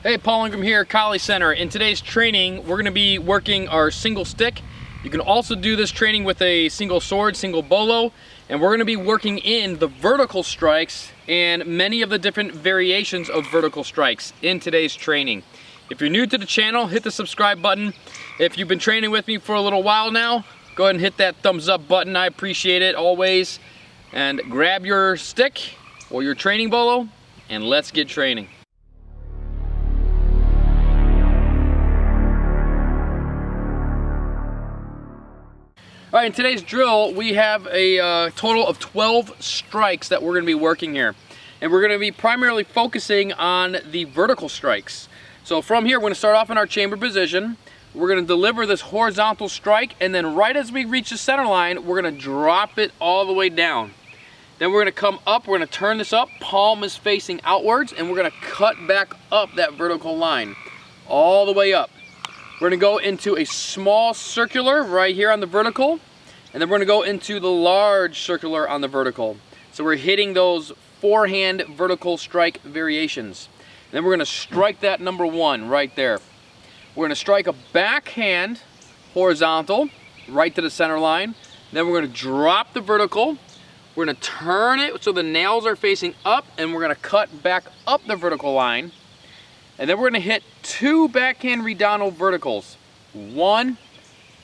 Hey, Paul Ingram here, Collie Center. In today's training, we're going to be working our single stick. You can also do this training with a single sword, single bolo, and we're going to be working in the vertical strikes and many of the different variations of vertical strikes in today's training. If you're new to the channel, hit the subscribe button. If you've been training with me for a little while now, go ahead and hit that thumbs up button. I appreciate it always. And grab your stick or your training bolo and let's get training. All right, in today's drill, we have a total of 12 strikes that we're going to be working here. And we're going to be primarily focusing on the vertical strikes. So from here, we're going to start off in our chamber position. We're going to deliver this horizontal strike, and then right as we reach the center line, we're going to drop it all the way down. Then we're going to come up, we're going to turn this up, palm is facing outwards, and we're going to cut back up that vertical line, all the way up. We're going to go into a small circular right here on the vertical, and then we're going to go into the large circular on the vertical. So we're hitting those forehand vertical strike variations. And then we're going to strike that number one right there. We're going to strike a backhand horizontal right to the center line. Then we're going to drop the vertical. We're going to turn it so the nails are facing up, and we're going to cut back up the vertical line. And then we're going to hit two backhand redondo verticals. 1,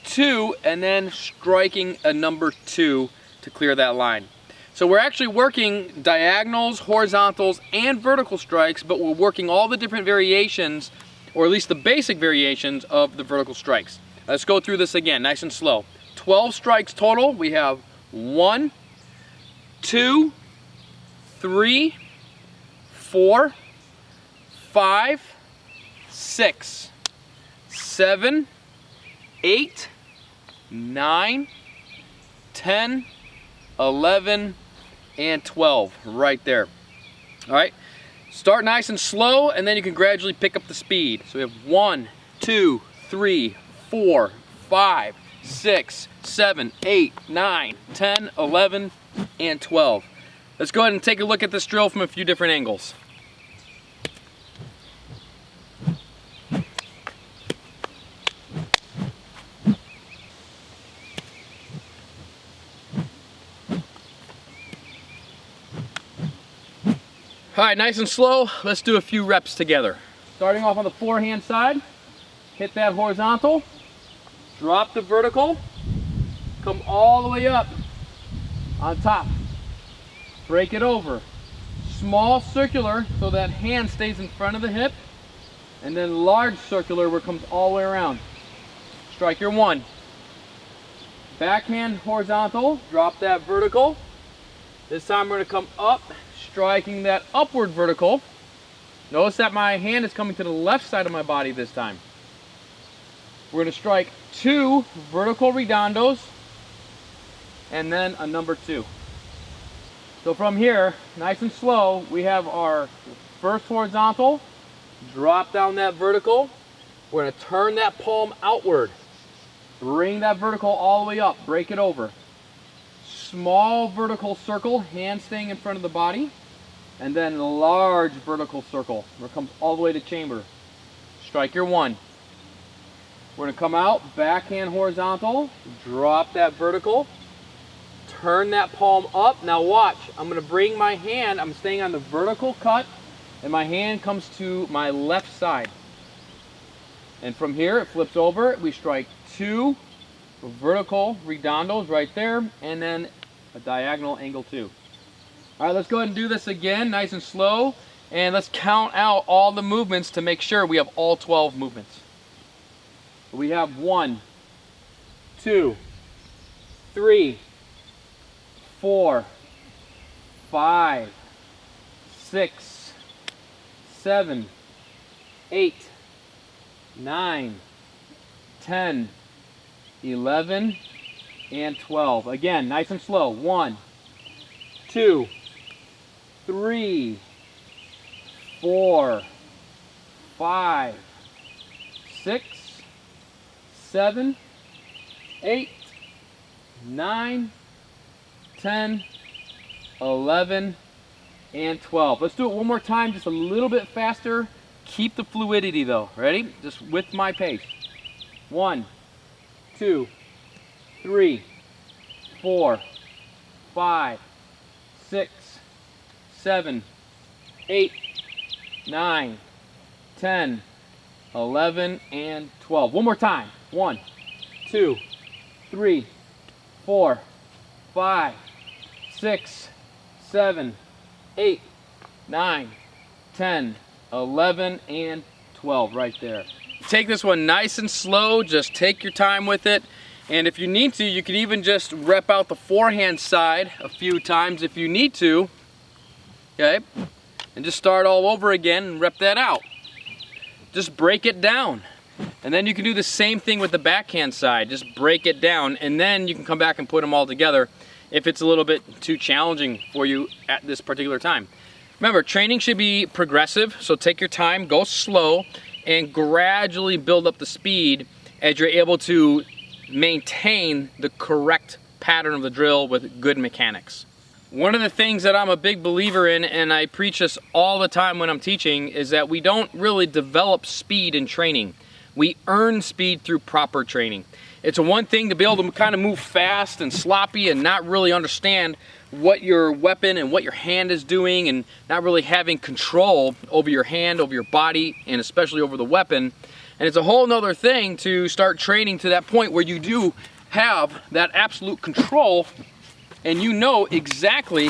2, and then striking a number 2 to clear that line. So we're actually working diagonals, horizontals, and vertical strikes, but we're working all the different variations, or at least the basic variations of the vertical strikes. Let's go through this again, nice and slow. 12 strikes total. We have 1, 2, 3, 4, 5, 6, 7, 8, 9, 10, 11, and 12 right there. All right, start nice and slow, and then you can gradually pick up the speed. So we have 1, 2, 3, 4, 5, 6, 7, 8, 9, 10, 11, and 12. Let's go ahead and take a look at this drill from a few different angles. All right, nice and slow, let's do a few reps together. Starting off on the forehand side, hit that horizontal, drop the vertical, come all the way up on top, break it over. Small circular so that hand stays in front of the hip, and then large circular where it comes all the way around. Strike your 1. Backhand horizontal, drop that vertical. This time we're going to come up, striking that upward vertical. Notice that my hand is coming to the left side of my body this time. We're going to strike 2 vertical redondos and then a number 2. So from here, nice and slow, we have our first horizontal, drop down that vertical. We're going to turn that palm outward, bring that vertical all the way up, break it over. Small vertical circle, hand staying in front of the body, and then large vertical circle where it comes all the way to chamber. Strike your 1. We're going to come out, backhand horizontal, drop that vertical, turn that palm up. Now watch, I'm going to bring my hand, I'm staying on the vertical cut, and my hand comes to my left side. And from here it flips over, we strike 2 vertical redondos right there, and then a diagonal angle 2. All right, let's go ahead and do this again, nice and slow, and let's count out all the movements to make sure we have all 12 movements. We have 1, 2, 3, 4, 5, 6, 7, 8, 9, 10, 11, and 12. Again, nice and slow. 1, 2, 3, 4, 5, 6, 7, 8, 9, 10, 11, and 12. Let's do it one more time, just a little bit faster Keep the fluidity though. Ready? Just with my pace. 1, 2, 3, 4, 5, 6, 7, 8, 9, 10, 11, and 12. One more time. 1, 2, 3, 4, 5, 6, 7, 8, 9, 10, 11, and 12 right there. Take this one nice and slow, just take your time with it. And if you need to, you can even just rep out the forehand side a few times if you need to. Okay? And just start all over again and rep that out. Just break it down. And then you can do the same thing with the backhand side. Just break it down, and then you can come back and put them all together if it's a little bit too challenging for you at this particular time. Remember, training should be progressive, so take your time, go slow, and gradually build up the speed as you're able to maintain the correct pattern of the drill with good mechanics. One of the things that I'm a big believer in, and I preach this all the time when I'm teaching, is that we don't really develop speed in training. We earn speed through proper training. It's one thing to be able to kind of move fast and sloppy and not really understand what your weapon and what your hand is doing, and not really having control over your hand, over your body, and especially over the weapon. And it's a whole nother thing to start training to that point where you do have that absolute control and you know exactly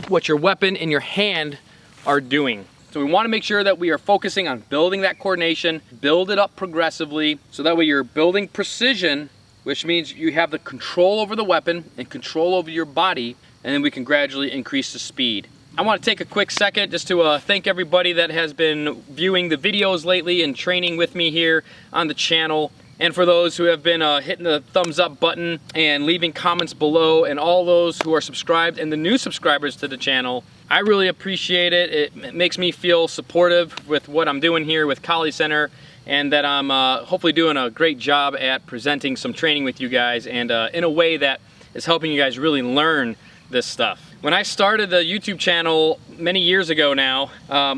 what your weapon and your hand are doing. So we want to make sure that we are focusing on building that coordination, build it up progressively, so that way you're building precision, which means you have the control over the weapon and control over your body, and then we can gradually increase the speed. I want to take a quick second just to thank everybody that has been viewing the videos lately and training with me here on the channel. And for those who have been hitting the thumbs up button and leaving comments below, and all those who are subscribed and the new subscribers to the channel, I really appreciate it. It makes me feel supportive with what I'm doing here with Kali Center, and that I'm hopefully doing a great job at presenting some training with you guys, and in a way that is helping you guys really learn this stuff. When I started the YouTube channel many years ago now,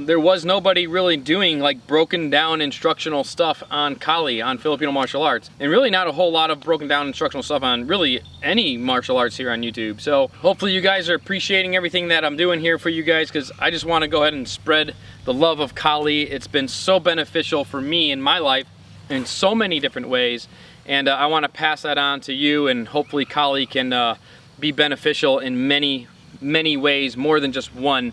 there was nobody really doing like broken down instructional stuff on Kali, on Filipino martial arts, and really not a whole lot of broken down instructional stuff on really any martial arts here on YouTube. So hopefully you guys are appreciating everything that I'm doing here for you guys, because I just want to go ahead and spread the love of Kali. It's been so beneficial for me in my life in so many different ways, and I want to pass that on to you, and hopefully Kali can be beneficial in many ways, more than just one,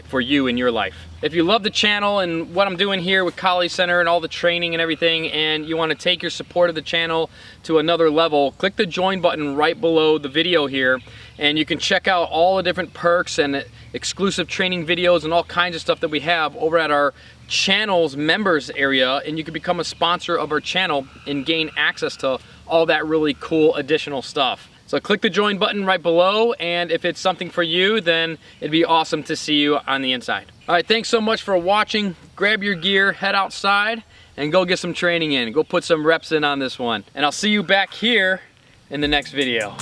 for you in your life. If you love the channel and what I'm doing here with Kali Center and all the training and everything, and you want to take your support of the channel to another level, click the join button right below the video here, and you can check out all the different perks and exclusive training videos and all kinds of stuff that we have over at our channel's members area, and you can become a sponsor of our channel and gain access to all that really cool additional stuff. So click the join button right below, and if it's something for you, then it'd be awesome to see you on the inside. All right, thanks so much for watching. Grab your gear, head outside, and go get some training in. Go put some reps in on this one. And I'll see you back here in the next video.